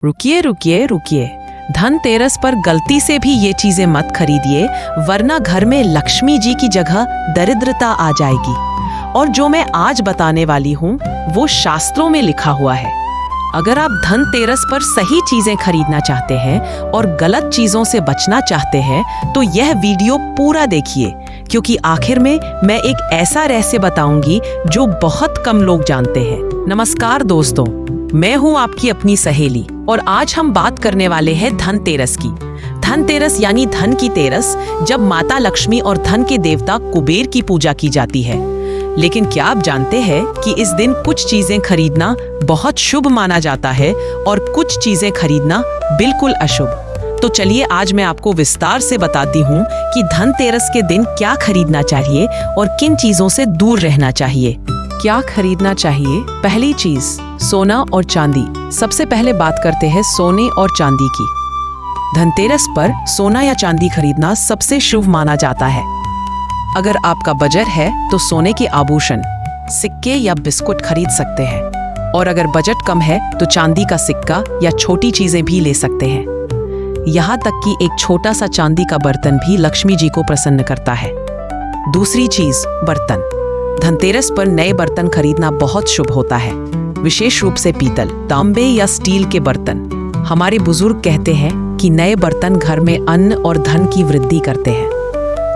रुकिए रुकिए रुकिए, धनतेरस पर गलती से भी ये चीजें मत खरीदिए, वरना घर में लक्ष्मी जी की जगह दरिद्रता आ जाएगी। और जो मैं आज बताने वाली हूँ वो शास्त्रों में लिखा हुआ है। अगर आप धनतेरस पर सही चीजें खरीदना चाहते हैं और गलत चीजों से बचना चाहते हैं तो यह वीडियो पूरा देखिए, क्योंकि आखिर में मैं एक ऐसा रहस्य बताऊंगी जो बहुत कम लोग जानते हैं। नमस्कार दोस्तों, मैं हूं आपकी अपनी सहेली और आज हम बात करने वाले हैं धनतेरस की। धनतेरस यानी धन की तेरस, जब माता लक्ष्मी और धन के देवता कुबेर की पूजा की जाती है। लेकिन क्या आप जानते हैं कि इस दिन कुछ चीजें खरीदना बहुत शुभ माना जाता है और कुछ चीजें खरीदना बिल्कुल अशुभ। तो चलिए आज मैं आपको विस्तार से बताती हूँ कि धनतेरस के दिन क्या खरीदना चाहिए और किन चीजों से दूर रहना चाहिए। क्या खरीदना चाहिए? पहली चीज, सोना और चांदी। सबसे पहले बात करते हैं सोने और चांदी की। धनतेरस पर सोना या चांदी खरीदना सबसे शुभ माना जाता है। अगर आपका बजट है तो सोने के आभूषण, सिक्के या बिस्कुट खरीद सकते हैं, और अगर बजट कम है तो चांदी का सिक्का या छोटी चीजें भी ले सकते हैं। यहाँ तक कि एक छोटा सा चांदी का बर्तन भी लक्ष्मी जी को प्रसन्न करता है। दूसरी चीज, बर्तन। धनतेरस पर नए बर्तन खरीदना बहुत शुभ होता है, विशेष रूप से पीतल, तांबे या स्टील के बर्तन। हमारे बुजुर्ग कहते हैं कि नए बर्तन घर में अन्न और धन की वृद्धि करते हैं,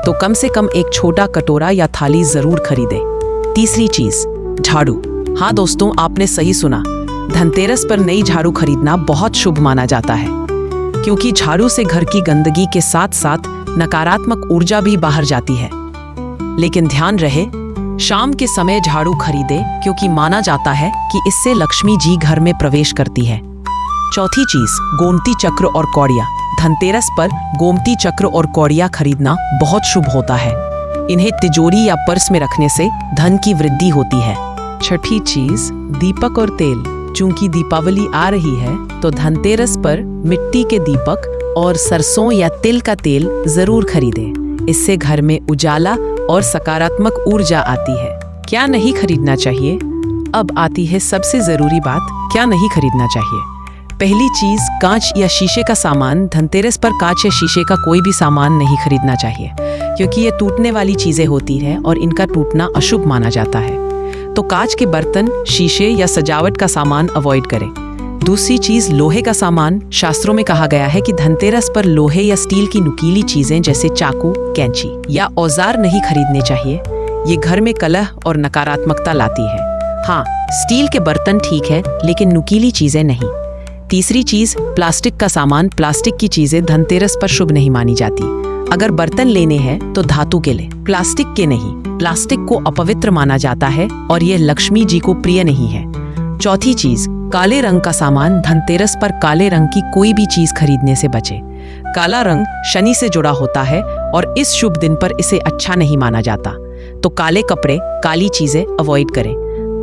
तो कम से कम एक छोटा कटोरा या थाली जरूर खरीदें। तीसरी चीज, झाड़ू। हाँ दोस्तों, आपने सही सुना, धनतेरस पर नई झाड़ू खरीदना बहुत शुभ माना जाता है, क्योंकि झाड़ू से घर की गंदगी के साथ साथ नकारात्मक ऊर्जा भी बाहर जाती है। लेकिन ध्यान रहे, शाम के समय झाड़ू खरीदे, क्योंकि माना जाता है कि इससे लक्ष्मी जी घर में प्रवेश करती है। चौथी चीज, गोमती चक्र और कौड़ियाँ। धनतेरस पर गोमती चक्र और कौड़ियाँ खरीदना बहुत शुभ होता है। इन्हें तिजोरी या पर्स में रखने से धन की वृद्धि होती है। छठी चीज, दीपक और तेल। चूंकि दीपावली आ रही है तो धनतेरस पर मिट्टी के दीपक और सरसों या तिल का तेल जरूर खरीदें। इससे घर में उजाला और सकारात्मक ऊर्जा आती है। क्या नहीं खरीदना चाहिए? अब आती है सबसे जरूरी बात, क्या नहीं खरीदना चाहिए। पहली चीज, कांच या शीशे का सामान। धनतेरस पर कांच या शीशे का कोई भी सामान नहीं खरीदना चाहिए, क्योंकि ये टूटने वाली चीजें होती हैं और इनका टूटना अशुभ माना जाता है। तो कांच के बर्तन, शीशे या सजावट का सामान अवॉइड करें। दूसरी चीज, लोहे का सामान। शास्त्रों में कहा गया है कि धनतेरस पर लोहे या स्टील की नुकीली चीजें जैसे चाकू, कैंची या औजार नहीं खरीदने चाहिए। ये घर में कलह और नकारात्मकता लाती है। हाँ, स्टील के बर्तन ठीक है, लेकिन नुकीली चीजें नहीं। तीसरी चीज, प्लास्टिक का सामान। प्लास्टिक की चीजें धनतेरस पर शुभ नहीं मानी जाती। अगर बर्तन लेने हैं तो धातु के लें, प्लास्टिक के नहीं। प्लास्टिक को अपवित्र माना जाता है और ये लक्ष्मी जी को प्रिय नहीं है। चौथी चीज, काले रंग का सामान। धनतेरस पर काले रंग की कोई भी चीज खरीदने से बचे। काला रंग शनि से जुड़ा होता है और इस शुभ दिन पर इसे अच्छा नहीं माना जाता। तो काले कपड़े, काली चीजें अवॉइड करें।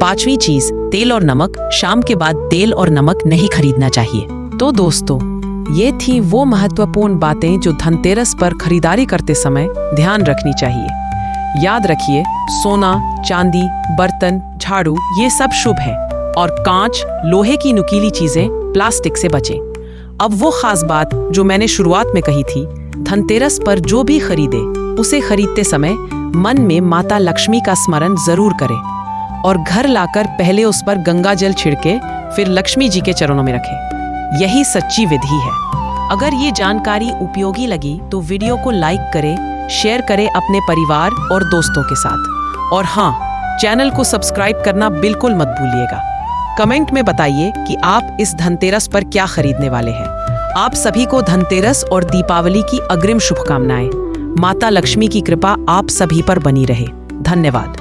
पांचवी चीज, तेल और नमक। शाम के बाद तेल और नमक नहीं खरीदना चाहिए। तो दोस्तों, ये थी वो महत्वपूर्ण बातें जो धनतेरस पर खरीदारी करते समय ध्यान रखनी चाहिए। याद रखिए, सोना, चांदी, बर्तन, झाड़ू ये सब शुभ है, और कांच, लोहे की नुकीली चीजें, प्लास्टिक से बचें। अब वो खास बात जो मैंने शुरुआत में कही थी, धनतेरस पर जो भी खरीदे उसे खरीदते समय मन में माता लक्ष्मी का स्मरण जरूर करें और घर लाकर पहले उस पर गंगा जल छिड़के फिर लक्ष्मी जी के चरणों में रखें। यही सच्ची विधि है। अगर ये जानकारी उपयोगी लगी तो वीडियो को लाइक करें, शेयर करें अपने परिवार और दोस्तों के साथ, और हाँ, चैनल को सब्सक्राइब करना बिल्कुल मत भूलिएगा। कमेंट में बताइए कि आप इस धनतेरस पर क्या खरीदने वाले हैं। आप सभी को धनतेरस और दीपावली की अग्रिम शुभकामनाएं। माता लक्ष्मी की कृपा आप सभी पर बनी रहे। धन्यवाद।